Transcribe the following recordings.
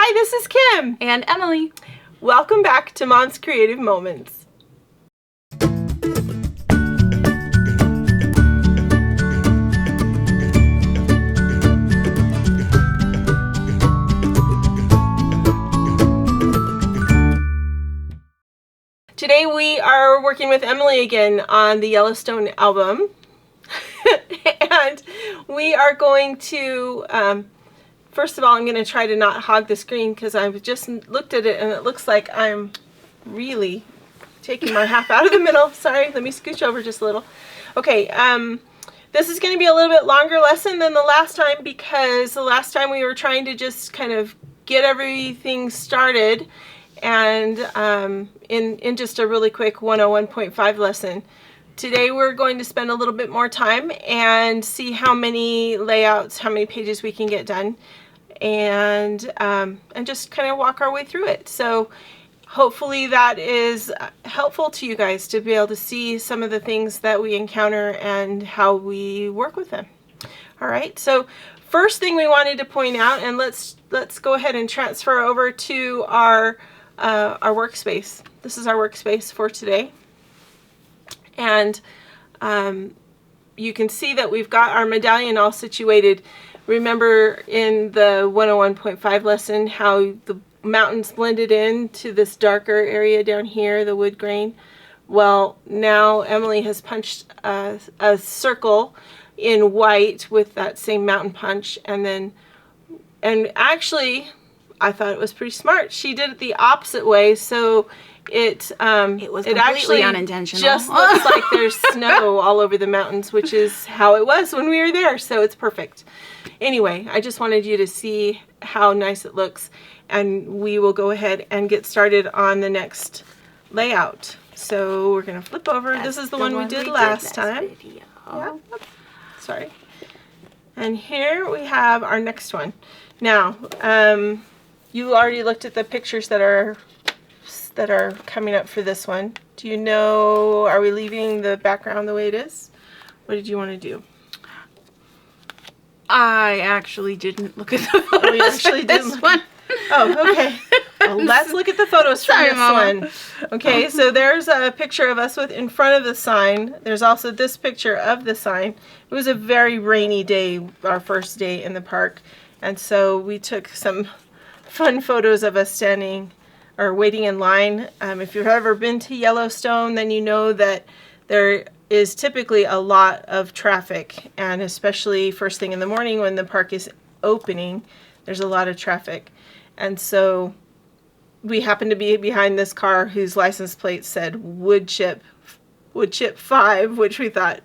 Hi, this is Kim. And Emily. Welcome back to Mom's Creative Moments. Today we are working with Emily again on the Yellowstone album. And we are going to, first of all, I'm going to try to not hog the screen because I've just looked at it and it looks like I'm really taking my half out of the middle. Sorry, let me scooch over just a little. Okay, this is going to be a little bit longer lesson than the last time because the last time we were trying to just kind of get everything started and in just a really quick 101.5 lesson. Today we're going to spend a little bit more time and see how many layouts, how many pages we can get done, and just kind of walk our way through it. So hopefully that is helpful to you guys to be able to see some of the things that we encounter and how we work with them. All right, so first thing we wanted to point out, and let's go ahead and transfer over to our workspace. This is our workspace for today. And you can see that we've got our medallion all situated. Remember in the 101.5 lesson how the mountains blended into this darker area down here, the wood grain? Well, now Emily has punched a circle in white with that same mountain punch, and actually I thought it was pretty smart. She did it the opposite way, so it was completely unintentional. Just looks like there's snow all over the mountains, which is how it was when we were there, so it's perfect. Anyway, I just wanted you to see how nice it looks, and we will go ahead and get started on the next layout. So we're going to flip over. This is the one we did last time. Yeah. Sorry. And here we have our next one. Now, you already looked at the pictures that are coming up for this one. Do you know, are we leaving the background the way it is? What did you want to do? I actually didn't look at the photos. Oh, you actually for this one. Oh, okay. Well, let's look at the photos from this one. Okay, so there's a picture of us in front of the sign. There's also this picture of the sign. It was a very rainy day, our first day in the park, and so we took some fun photos of us standing or waiting in line. If you've ever been to Yellowstone, then you know that there is typically a lot of traffic, and especially first thing in the morning when the park is opening, there's a lot of traffic. And so we happened to be behind this car whose license plate said Wood Chip 5, which we thought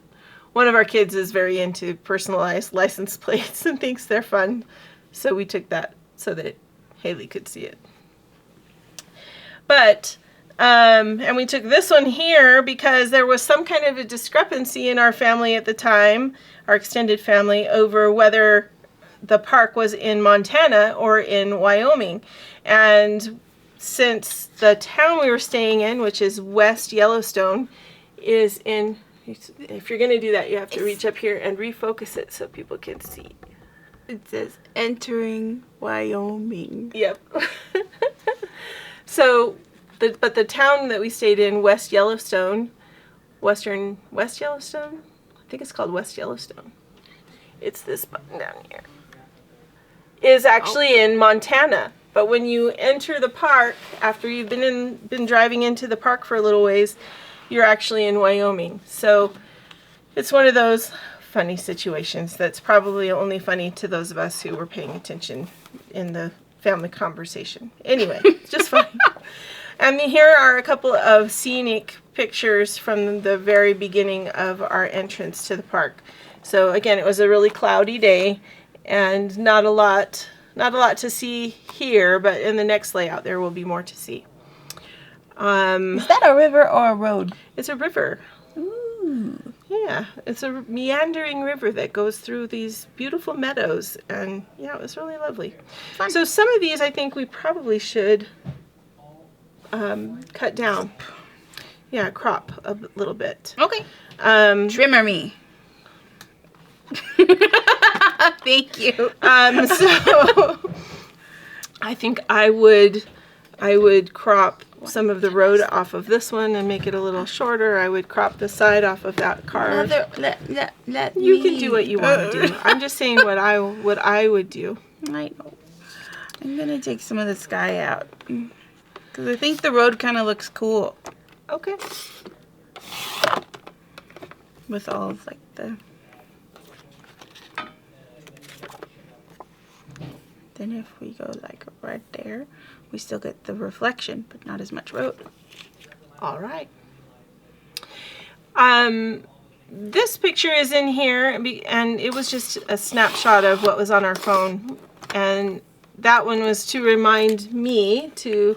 one of our kids is very into personalized license plates and thinks they're fun. So we took that so that Haley could see it. But, and we took this one here because there was some kind of a discrepancy in our family at the time, our extended family, over whether the park was in Montana or in Wyoming. And since the town we were staying in, which is West Yellowstone, is in, if you're going to do that, you have to reach up here and refocus it so people can see. It says entering Wyoming. Yep. So, but the town that we stayed in, West Yellowstone, West Yellowstone? I think it's called West Yellowstone. It's this button down here. Is actually in Montana. But when you enter the park, after you've been driving into the park for a little ways, you're actually in Wyoming. So it's one of those funny situations that's probably only funny to those of us who were paying attention in the family conversation. Anyway, it's just funny. And here are a couple of scenic pictures from the very beginning of our entrance to the park. So again, it was a really cloudy day and not a lot to see here, but in the next layout there will be more to see. Is that a river or a road? It's a river. Ooh. Yeah, it's a meandering river that goes through these beautiful meadows, and yeah, it was really lovely. Fun. So some of these I think we probably should cut down. Yeah, crop a little bit. Okay. Trimmer me. Thank you. I think I would crop some of the road off of this one and make it a little shorter. I would crop the side off of that car. Mother, let You me. can do what you want to do. I'm just saying what I would do. I know. I'm gonna take some of the sky out because I think the road kind of looks cool Okay. with all of like the. Then if we go like right there, we still get the reflection, but not as much road. All right. This picture is in here, and it was just a snapshot of what was on our phone, and that one was to remind me to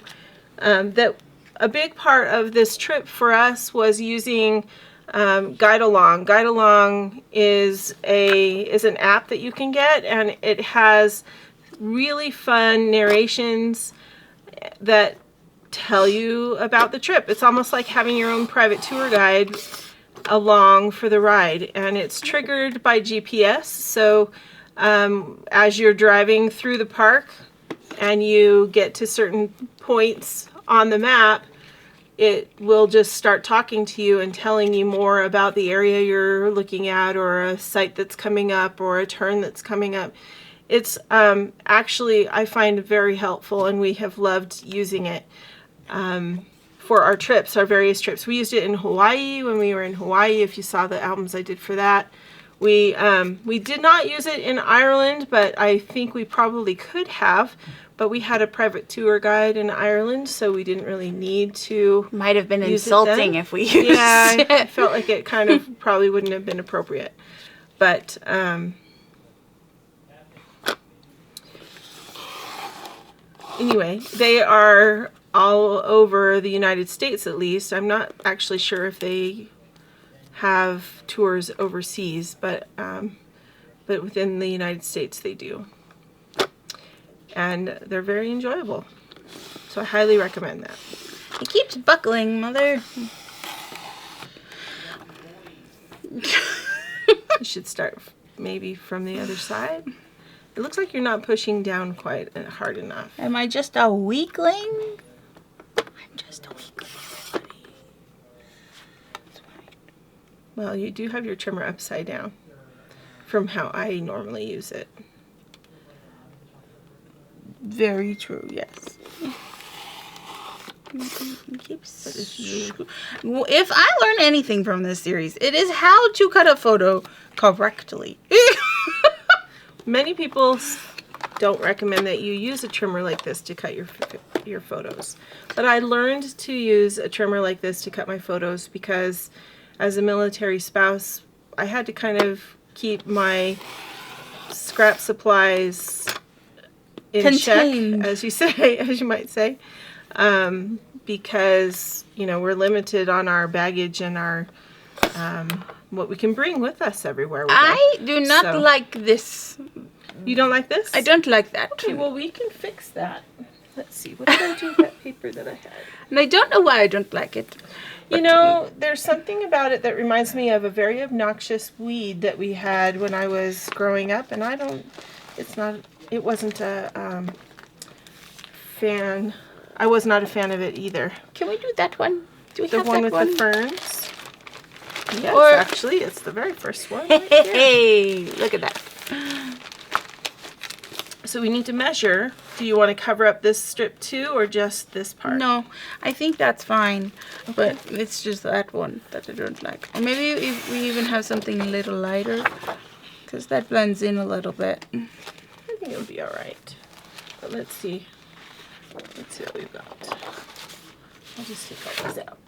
that a big part of this trip for us was using Guide Along. Guide Along is an app that you can get, and it has really fun narrations that tell you about the trip. It's almost like having your own private tour guide along for the ride, and it's triggered by GPS. So as you're driving through the park and you get to certain points on the map, it will just start talking to you and telling you more about the area you're looking at, or a site that's coming up, or a turn that's coming up. It's actually, I find, very helpful, and we have loved using it for our trips, our various trips. We used it in Hawaii when we were in Hawaii. If you saw the albums I did for that. We did not use it in Ireland, but I think we probably could have. But we had a private tour guide in Ireland, so we didn't really need to. Might have been use insulting if we used yeah, it. I felt like it kind of probably wouldn't have been appropriate. But anyway, they are all over the United States, at least. I'm not actually sure if they have tours overseas, but within the United States they do. And they're very enjoyable. So I highly recommend that. It keeps buckling, Mother. You should start maybe from the other side. It looks like you're not pushing down quite hard enough. Am I just a weakling? I'm just a weakling, everybody. It's fine. Well, you do have your trimmer upside down from how I normally use it. Very true, yes. If I learn anything from this series, it is how to cut a photo correctly. Many people don't recommend that you use a trimmer like this to cut your photos. But I learned to use a trimmer like this to cut my photos because as a military spouse, I had to kind of keep my scrap supplies in check, as you might say, because, you know, we're limited on our baggage and our what we can bring with us everywhere we go. I do not like this. You don't like this? I don't like that. Okay, well, we can fix that. Let's see. What did I do with that paper that I had? And I don't know why I don't like it. You know, there's something about it that reminds me of a very obnoxious weed that we had when I was growing up, and it wasn't a fan. I was not a fan of it either. Can we do that one? Do we The have one that with one? the ferns? Yes, Or- actually, it's the very first one. Right here. Hey, look at that. So we need to measure. Do you want to cover up this strip too, or just this part? No, I think that's fine, but it's just that one that I don't like. Or maybe if we even have something a little lighter, because that blends in a little bit. I think it'll be all right. But let's see. Let's see what we've got. I'll just take all this out.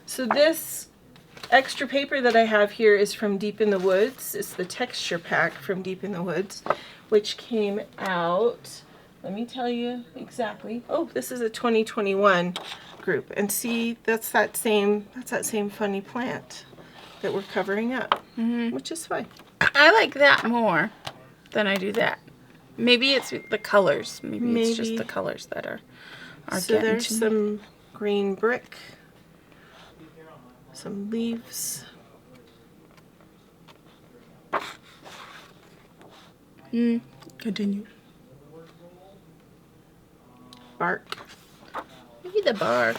So this extra paper that I have here is from Deep in the Woods. It's the texture pack from Deep in the Woods, which came out, let me tell you exactly. Oh, this is a 2021 group. And see, that's that same funny plant that we're covering up, which is fine. I like that more than I do that. Maybe it's the colors. Maybe it's just the colors that are so getting there's to me. some green brick, some leaves. Continue. bark. Maybe the bark.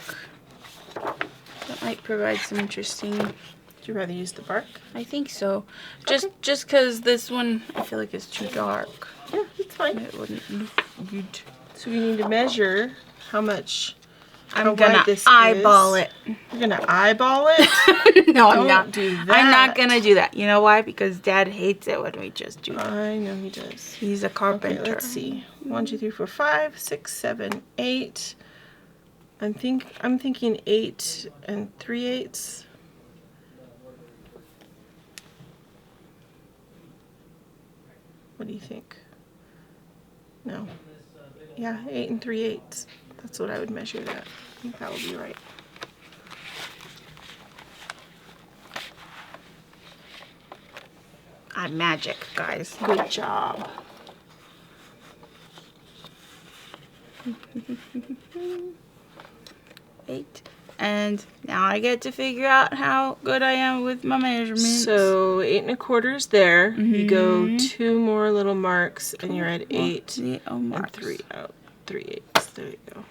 That might provide some interesting. Would you rather use the bark? I think so. Okay. Just because this one I feel like is too dark. Yeah, it's fine. It wouldn't look good. So we need to measure how much. I'm how gonna wide this eyeball is. it. You're gonna eyeball it? No, I'm Don't not. do I'm that. not gonna do that. You know why? Because Dad hates it when we just do that. I know he does. He's a carpenter. Okay, let's see. 1, 2, 3, 4, 5, 6, 7, 8. I'm thinking 8 3/8. What do you think? No. Yeah, 8 3/8. That's what I would measure that. I think that will be right. I'm magic, guys. Good job. Eight. And now I get to figure out how good I am with my measurements. So 8 1/4 is there. You go Mhm. 2 more little marks, and you're at 8 Yeah, oh, and marks. 3 out. 3/8. There you go.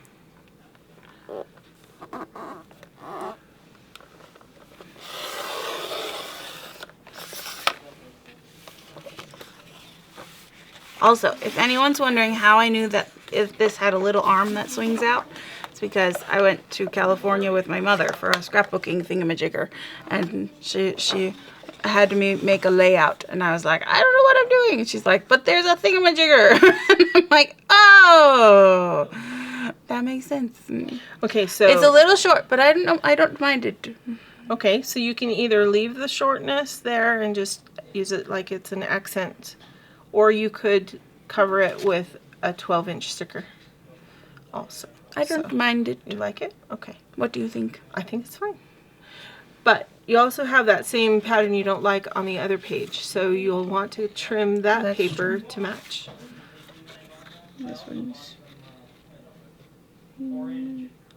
Also, if anyone's wondering how I knew that if this had a little arm that swings out, it's because I went to California with my mother for a scrapbooking thingamajigger, and she had me make a layout, and I was like, I don't know what I'm doing, and she's like, but there's a thingamajigger. And I'm like, oh, that makes sense. Okay, so It's a little short, but I don't mind it. okay, so you can either leave the shortness there and just use it like it's an accent, or you could cover it with a 12-inch sticker also. I don't So, mind it. you like it? Okay. What do you think? I think it's fine. But you also have that same pattern you don't like on the other page, so you'll want to trim that That's paper true. to match. This one's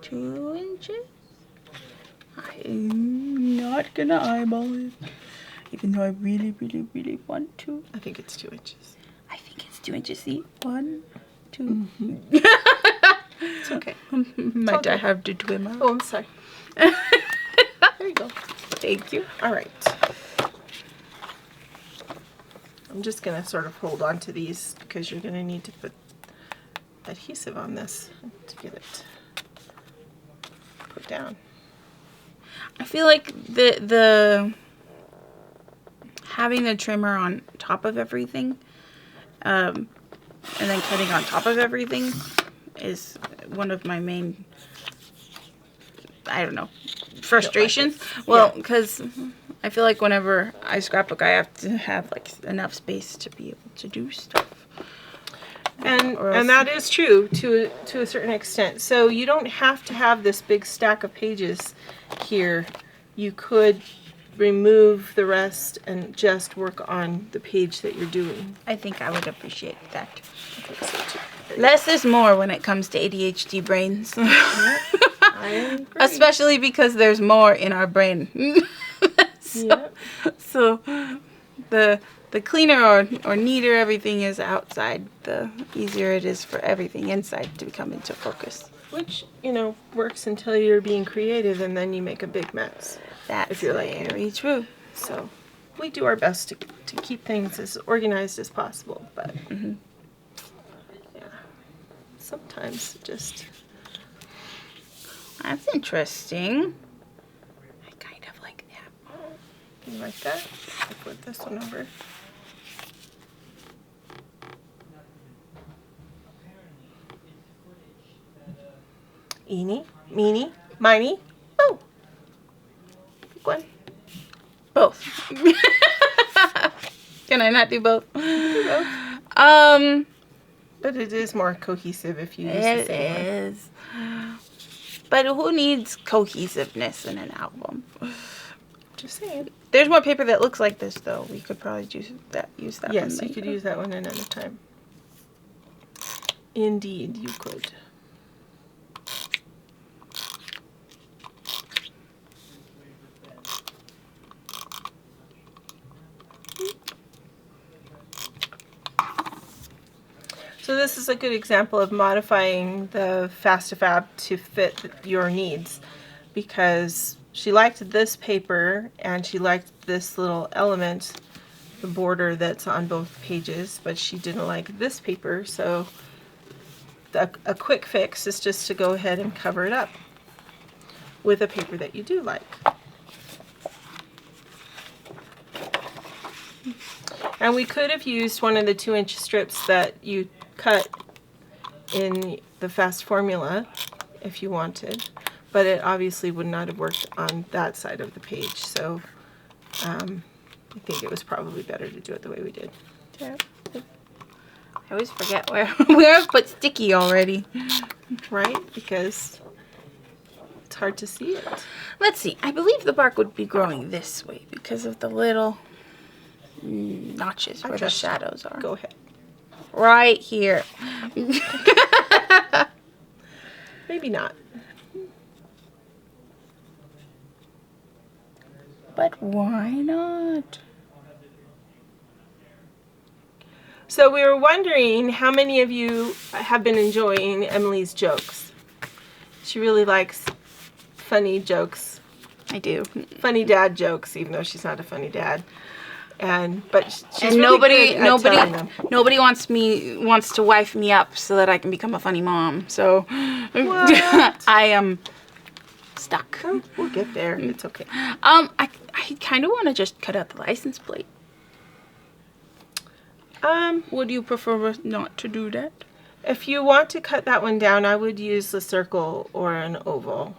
2 inches. I'm not gonna eyeball it, even though I really, really, really want to. I think it's 2 inches. I think it's 2 inches. See, 1, 2. It's okay. Might I good. have to trim out? Oh, I'm sorry. There you go. Thank you. All right. I'm just going to sort of hold on to these because you're going to need to put adhesive on this to get it put down. I feel like the having the trimmer on top of everything, and then cutting on top of everything is one of my main, I don't know, frustrations. Well, because I feel like whenever I scrapbook, I have to have like enough space to be able to do stuff. And that is true to a certain extent. So you don't have to have this big stack of pages here. You could remove the rest and just work on the page that you're doing. I think I would appreciate that. I think so too. Less is more when it comes to ADHD brains. I agree. Especially because there's more in our brain. So the cleaner or neater everything is outside, the easier it is for everything inside to come into focus. Which, works until you're being creative and then you make a big mess. That's If you're like me. very true. So we do our best to keep things as organized as possible, but yeah, sometimes it just... That's interesting. I kind of like that. You like that? I'll put this one over. Eeny, meeny, miny, oh! Pick one. Both. Can I not do both? Do both. But it is more cohesive if you use the It same one. is. But who needs cohesiveness in an album? Just saying. There's more paper that looks like this, though. We could probably use that Yes, one you could later. use that one another time. Indeed, you could. So So this is a good example of modifying the Fast-to-Fab to fit your needs, because she liked this paper and she liked this little element, the border that's on both pages, but she didn't like this paper, so a quick fix is just to go ahead and cover it up with a paper that you do like. And we could have used one of the 2-inch strips that you cut in the Fast Formula if you wanted, but it obviously would not have worked on that side of the page, so I think it was probably better to do it the way we did. Yeah. I always forget where I've put sticky already. Right? Because it's hard to see it. Let's see. I believe the bark would be growing this way because of the little notches where the shadows are. Go ahead. Right here. Maybe not. But why not? So we were wondering how many of you have been enjoying Emily's jokes. She really likes funny jokes. I do. Funny dad jokes, even though she's not a funny dad. But she's And really good at telling them. nobody wants to wife me up so that I can become a funny mom. So What? I am stuck. Oh, we'll get there. It's okay. I kind of want to just cut out the license plate. Would you prefer not to do that? If you want to cut that one down, I would use the circle or an oval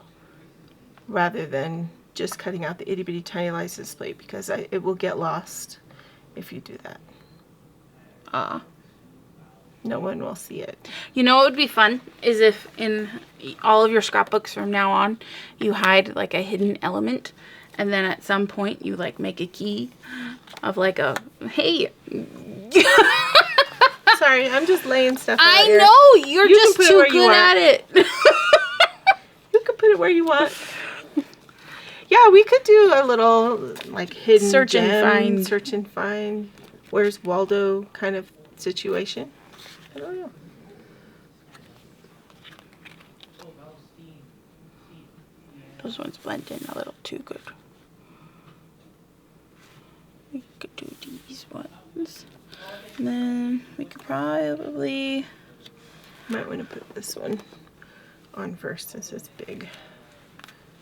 rather than just cutting out the itty bitty tiny license plate, because it will get lost if you do that. No one will see it. You know what would be fun is if in all of your scrapbooks from now on you hide like a hidden element, and then at some point you like make a key of like a hey. Sorry, I'm just laying stuff out I here. know you're You just can put it too where you good want. at it. You can put it where you want. Yeah, we could do a little like hidden Search and gem, find. search and find. Where's Waldo kind of situation. I don't know. Those ones blend in a little too good. We could do these ones. And then we could probably... Might want to put this one on first since it's big.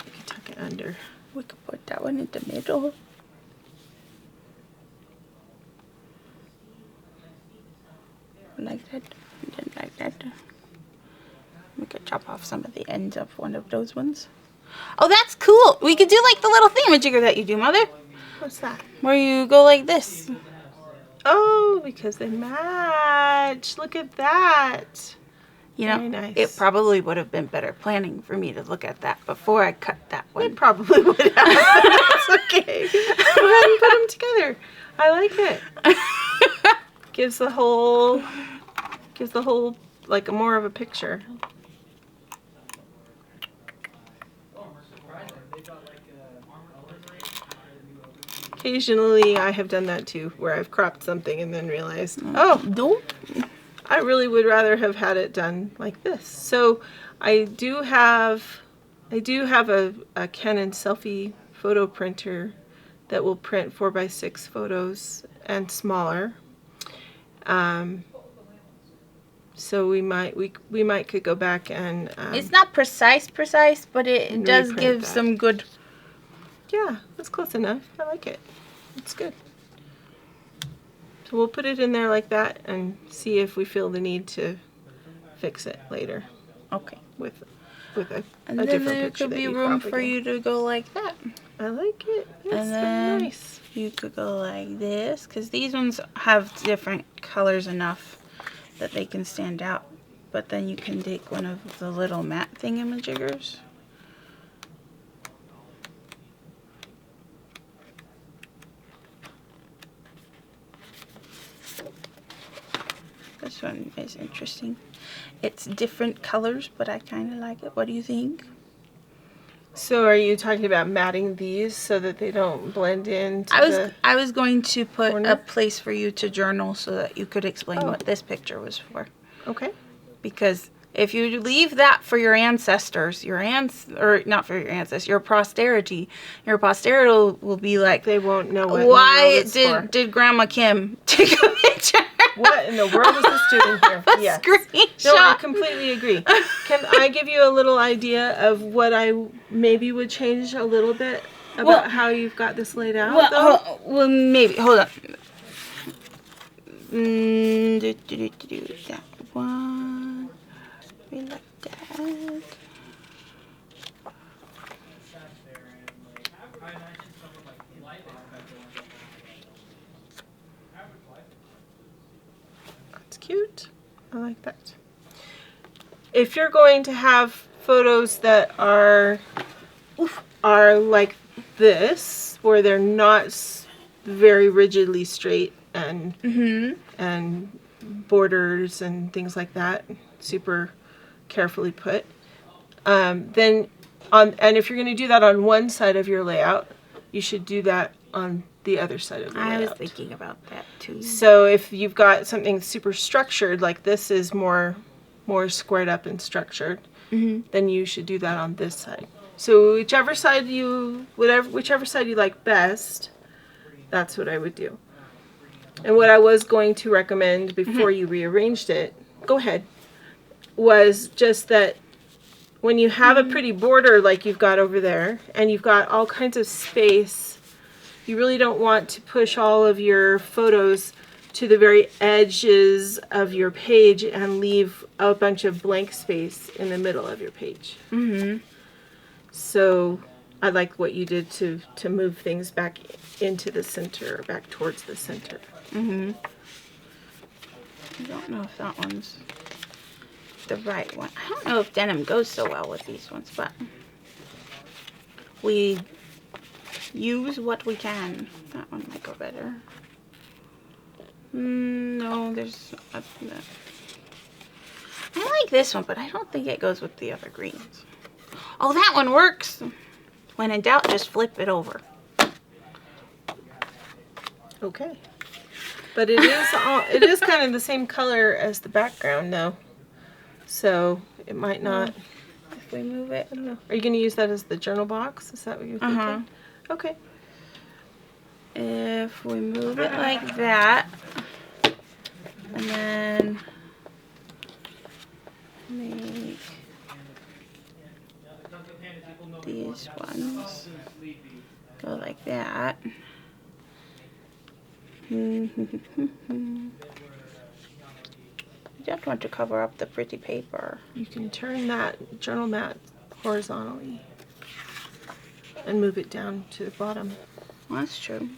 We can tuck it under. We could put that one in the middle. Like that. And then like that. We could chop off some of the ends of one of those ones. Oh, that's cool. We could do like the little thingamajigger that you do, Mother. What's that? Where you go like this. Oh, because they match. Look at that. You know, Very nice. it probably would have been better planning for me to look at that before I cut that one. It probably would have. That's okay. Go ahead and put them together. I like it. Gives the whole like more of a picture. Occasionally I have done that too, where I've cropped something and then realized, oh, No. I really would rather have had it done like this. So I do have a Canon selfie photo printer that will print 4x6 photos and smaller. So we might could go back and It's not precise, but it and does reprint give that. some good. Yeah, that's close enough. I like it. It's good. So we'll put it in there like that and see if we feel the need to fix it later Okay. with a And a then different there picture could that be you room crop for again. you to go like that. I like it. That's And very then nice. you could go like this, because these ones have different colors enough that they can stand out. But then you can take one of the little matte thingamajiggers. This one is interesting. It's different colors, but I kind of like it. What do you think? So are you talking about matting these so that they don't blend in? I was going to put corner? a place for you to journal so that you could explain Oh. what this picture was for. Okay. Because if you leave that for your ancestors, or not for your ancestors, your posterity will be like, They won't know what why in the world it's for. did Grandma Kim take a picture? What in the world is this doing here? Yes. Screenshot. No, I completely agree. Can I give you a little idea of what I maybe would change a little bit about how you've got this laid out, though? Well, maybe. Hold on. That one. We like that. That's cute. I like that. If you're going to have photos that are like this, where they're not very rigidly straight and and borders and things like that, super carefully put, then and if you're going to do that on one side of your layout, you should do that on the other side of the layout. I was thinking about that too. So if you've got something super structured, like this is more squared up and structured, then you should do that on this side. So whichever side you like best, that's what I would do. And what I was going to recommend before you rearranged it, go ahead, was just that when you have a pretty border like you've got over there, and you've got all kinds of space, you really don't want to push all of your photos to the very edges of your page and leave a bunch of blank space in the middle of your page. So I like what you did to move things back into the center, back towards the center. I don't know if that one's the right one. I don't know if denim goes so well with these ones, but we use what we can. That one might go better. No, there's I like this one, but I don't think it goes with the other greens. Oh, that one works. When in doubt, just flip it over. Okay. But it is kind of the same color as the background, though. So it might not. If we move it, I don't know. Are you going to use that as the journal box? Is that what you're thinking? Okay. If we move it like that, and then make these ones go like that. You don't want to cover up the pretty paper. You can turn that journal mat horizontally and move it down to the bottom. Well, that's true.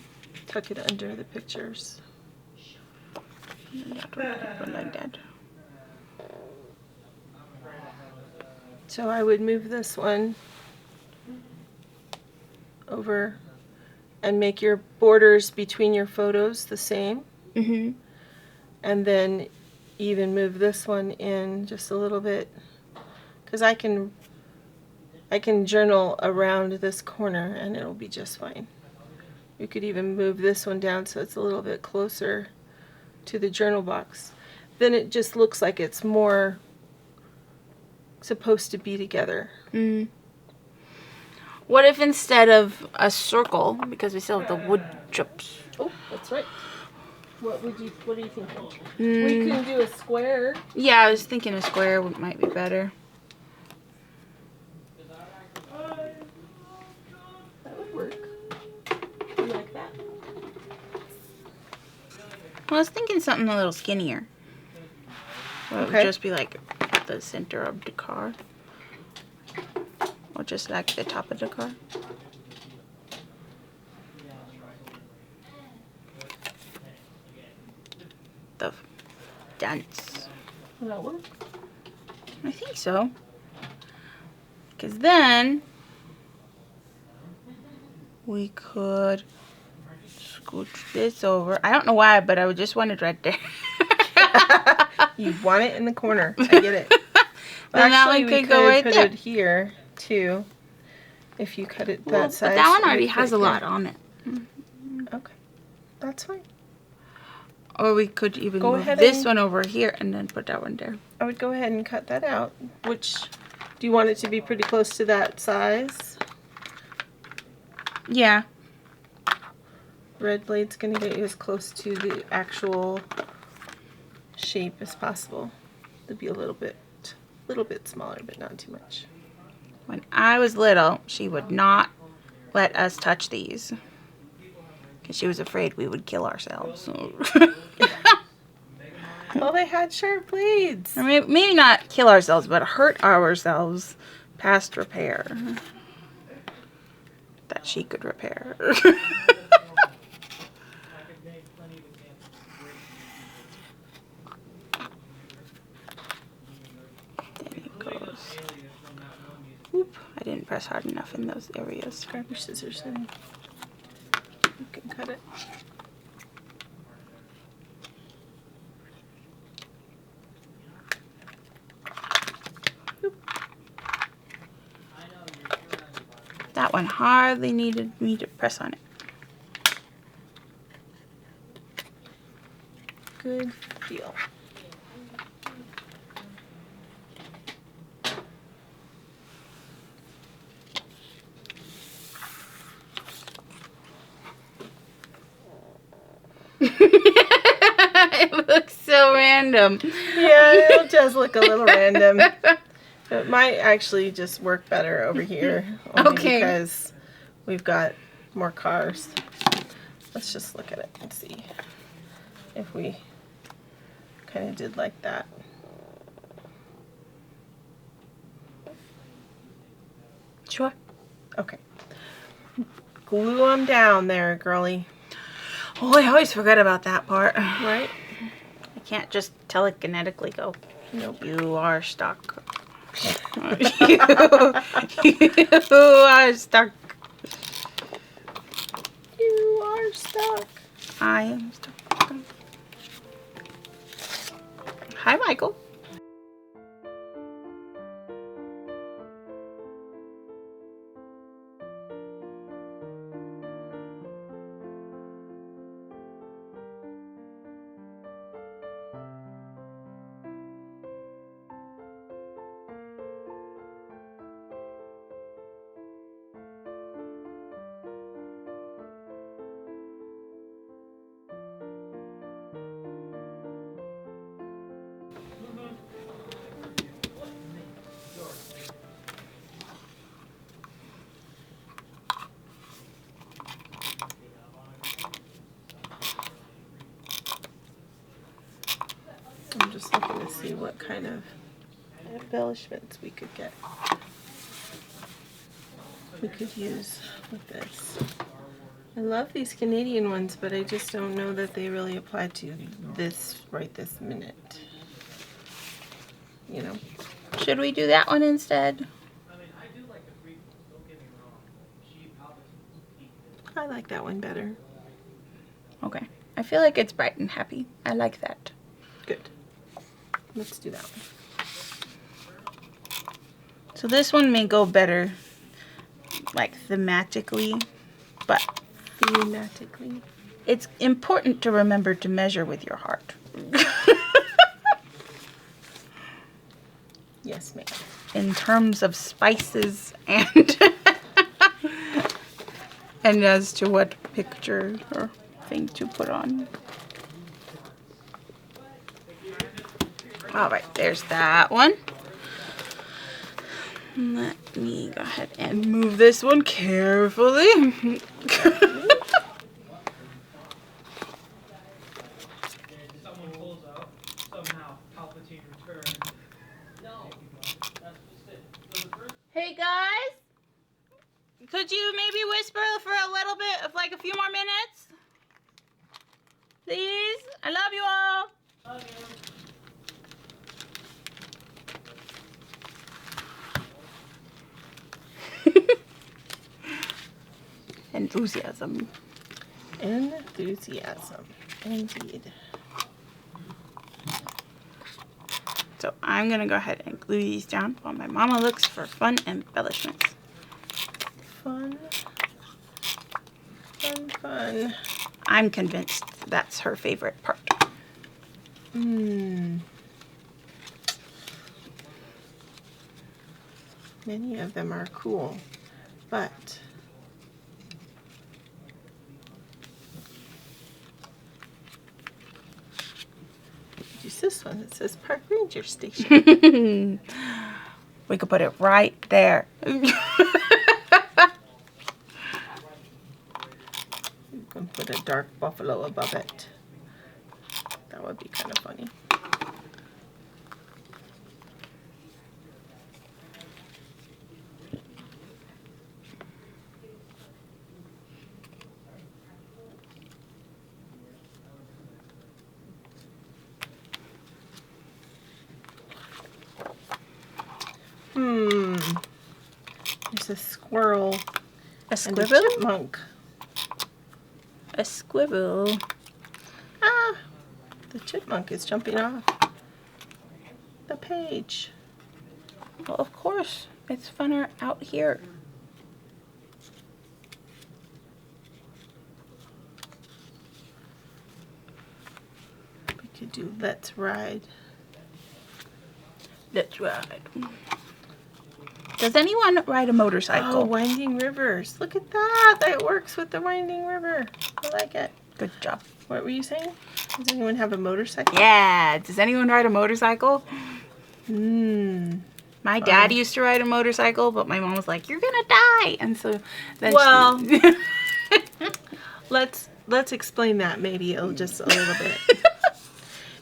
Tuck it under the pictures. And that would go like that. So I would move this one over and make your borders between your photos the same. And then even move this one in just a little bit, because I can journal around this corner and it'll be just fine. You could even move this one down so it's a little bit closer to the journal box. Then it just looks like it's more supposed to be together. What if instead of a circle, because we still have the wood chips? Oh, that's right. What are you thinking? We can do a square. Yeah, I was thinking a square might be better. That would work. You like that? Well, I was thinking something a little skinnier. Well, it would just be like the center of the car. Or just like the top of the car. The dents. Will that work? I think so. Because then we could scooch this over. I don't know why, but I just wanted right there. You want it in the corner. I get it. Then that one could go right put there. it here too. If you cut it that size. But that one already has a lot on it. Okay, that's fine. Or we could even Go move ahead this and- one over here and then put that one there. I would go ahead and cut that out. Which, do you want it to be pretty close to that size? Yeah. Red blade's gonna get you as close to the actual shape as possible. It'll be a little bit smaller, but not too much. When I was little, she would not let us touch these. Because she was afraid we would kill ourselves. Well, they had sharp blades. Or maybe not kill ourselves, but hurt ourselves past repair. That she could repair. Oop, I didn't press hard enough in those areas. Grab your scissors and you can cut it. That one hardly needed me to press on it. Good deal. It looks so random. Yeah, it does look a little random. It might actually just work better over here. Only Okay. Because we've got more cars. Let's just look at it and see if we kind of did like that. Sure. Okay. Glue them down there, girly. Oh, I always forget about that part. Right? I can't just telekinetically go. Nope. You are stuck. you are stuck. You are stuck. I am stuck. Hi, Michael. I'm just looking to see what kind of embellishments we could get. We could use with this. I love these Canadian ones, but I just don't know that they really apply to this right this minute. You know? Should we do that one instead? I like that one better. Okay. I feel like it's bright and happy. I like that. Good. Let's do that one. So this one may go better, like thematically, but Thematically. it's important to remember to measure with your heart. Yes, ma'am. In terms of spices and and as to what picture or thing to put on. All right, there's that one. Let me go ahead and move this one carefully. Hey guys, could you maybe whisper for a little bit of like a few more minutes? Please? I love you all. Love you. Enthusiasm. Enthusiasm. Indeed. So I'm going to go ahead and glue these down while my mama looks for fun embellishments. Fun. Fun, fun. I'm convinced that's her favorite part. Many of them are cool, but use this one that says Park Ranger Station. We could put it right there. You can put a dark buffalo above it. That would be kind of funny. There's a squirrel A and a squibble? chipmunk. A squibble. Ah, the chipmunk is jumping off the page. Well, of course. It's funner out here. We could do Let's Ride. Let's ride. Does anyone ride a motorcycle? Oh, winding rivers. Look at that. That works with the winding river. I like it. Good job. What were you saying? Does anyone have a motorcycle? Yeah. Does anyone ride a motorcycle? My Fun. dad used to ride a motorcycle, but my mom was like, "You're gonna die," and so then Well, she... let's explain that maybe just a little bit.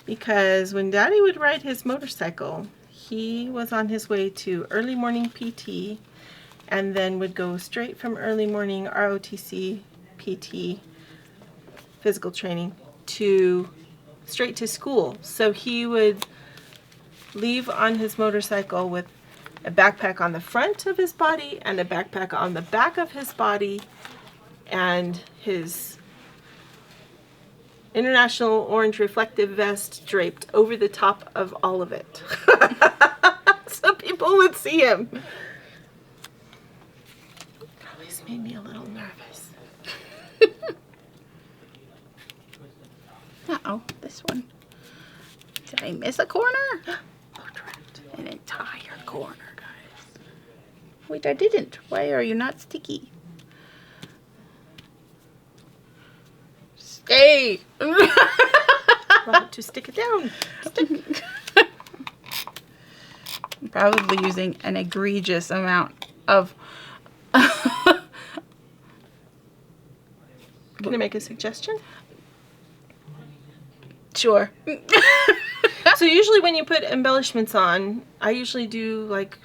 Because when Daddy would ride his motorcycle, he was on his way to early morning PT and then would go straight from early morning ROTC PT physical training to straight to school. So he would leave on his motorcycle with a backpack on the front of his body and a backpack on the back of his body and his International Orange Reflective Vest draped over the top of all of it. So people would see him. Always made me a little nervous. Uh-oh, this one. Did I miss a corner? Oh, trapped. An entire corner, guys. Wait, I didn't. Why are you not sticky? Stay! Well, to stick it down. Stick. I'm probably using an egregious amount of... Can I make a suggestion? Sure. So usually when you put embellishments on, I usually do like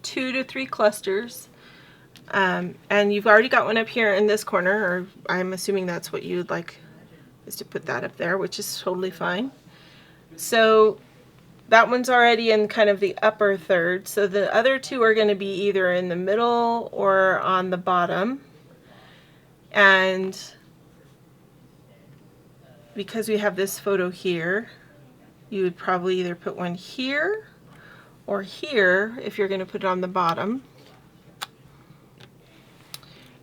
2 to 3 clusters. And you've already got one up here in this corner, or I'm assuming that's what you'd like, is to put that up there, which is totally fine. So that one's already in kind of the upper third. So the other 2 are going to be either in the middle or on the bottom. And because we have this photo here, you would probably either put one here or here if you're going to put it on the bottom.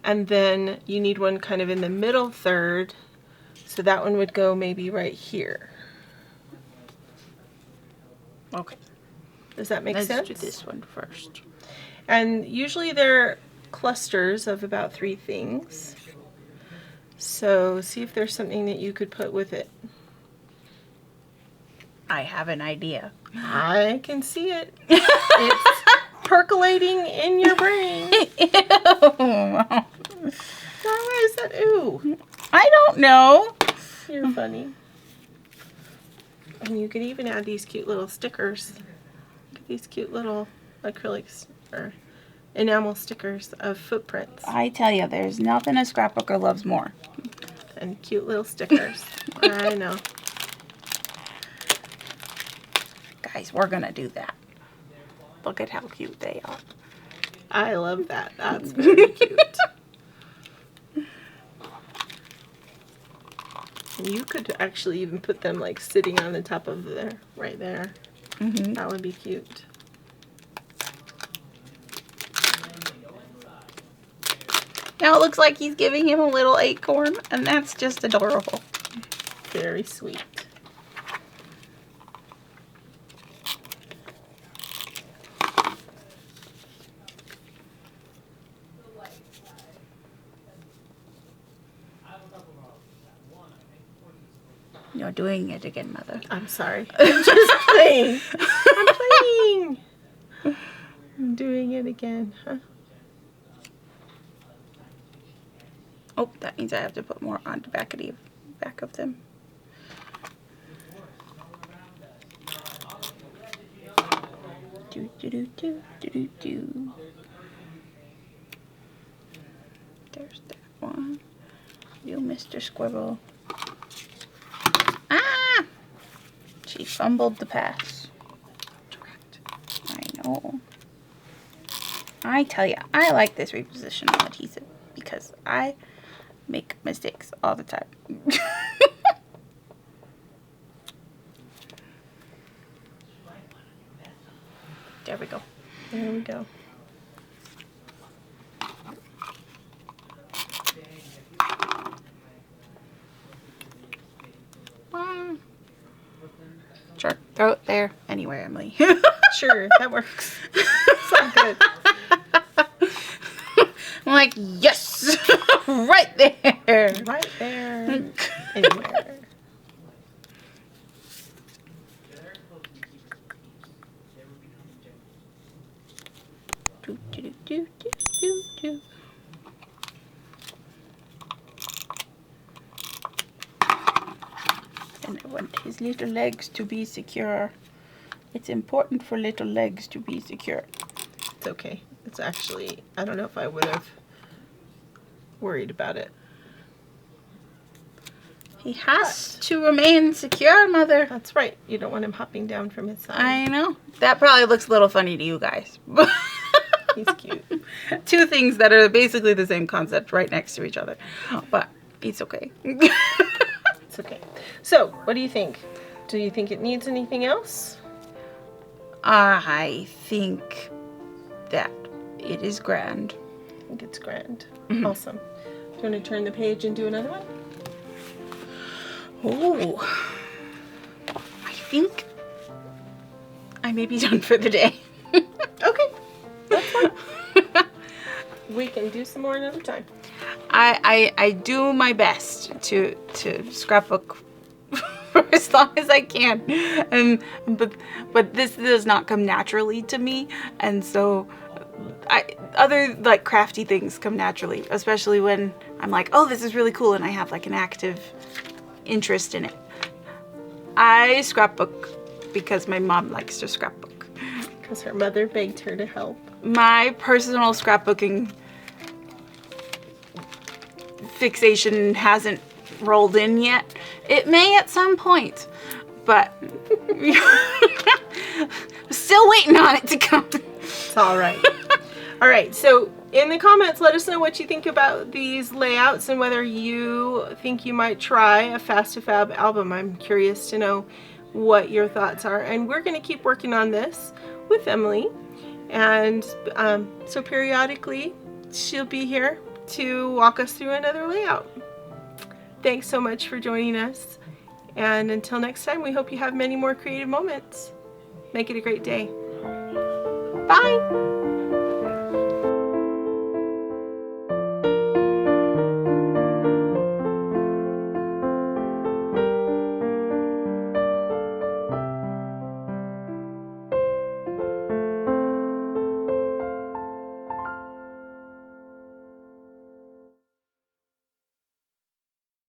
And then you need one kind of in the middle third, so that one would go maybe right here. Okay. Does that make Let's sense? do this one first. And usually they're clusters of about 3 things. So see if there's something that you could put with it. I have an idea. I can see it. It's percolating in your brain. Ew. Why is that ooh? I don't know. You're funny. And you could even add these cute little stickers. Look at these cute little acrylics or enamel stickers of footprints I tell you, there's nothing a scrapbooker loves more. and cute little stickers. I know. Guys, we're gonna do that. Look at how cute they are. I love that. That's very cute. And you could actually even put them like sitting on the top of there, right there. Mm-hmm. That would be cute. Now it looks like he's giving him a little acorn, and that's just adorable. Very sweet. You're doing it again, Mother. I'm sorry. I'm just playing. I'm playing. I'm doing it again, huh? Oh, that means I have to put more on the back of them. Do do do do do do do. There's that one. You, Mr. Squirrel. Ah! She fumbled the pass. Correct. I know. I tell ya, I like this repositional adhesive because I make mistakes all the time. There we go. There we go. Sure. Throw it there. Anywhere, Emily. Sure, that works. So good. I'm like, yes! Right there! Right there. Anywhere. Do, do, do, do, do, do, do. And I want his little legs to be secure. It's important for little legs to be secure. It's okay. It's actually, I don't know if I would have worried about it. He has to remain secure, Mother. That's right. You don't want him hopping down from his side. I know. That probably looks a little funny to you guys. He's cute. Two things that are basically the same concept right next to each other. But it's okay. It's okay. So, what do you think? Do you think it needs anything else? I think that it is grand. I think it's grand. Awesome. Do you want to turn the page and do another one? Oh, I think I may be done for the day. Okay. That's fine. We can do some more another time. I do my best to scrapbook for as long as I can, but this does not come naturally to me, and so other like crafty things come naturally, especially when I'm like, oh, this is really cool, and I have like an active interest in it. I scrapbook because my mom likes to scrapbook. Because her mother begged her to help. My personal scrapbooking fixation hasn't rolled in yet. It may at some point, but still waiting on it to come. It's all right. All right, so in the comments, let us know what you think about these layouts and whether you think you might try a Fast to Fab album. I'm curious to know what your thoughts are. And we're going to keep working on this with Emily. And so periodically, she'll be here to walk us through another layout. Thanks so much for joining us. And until next time, we hope you have many more creative moments. Make it a great day. Bye.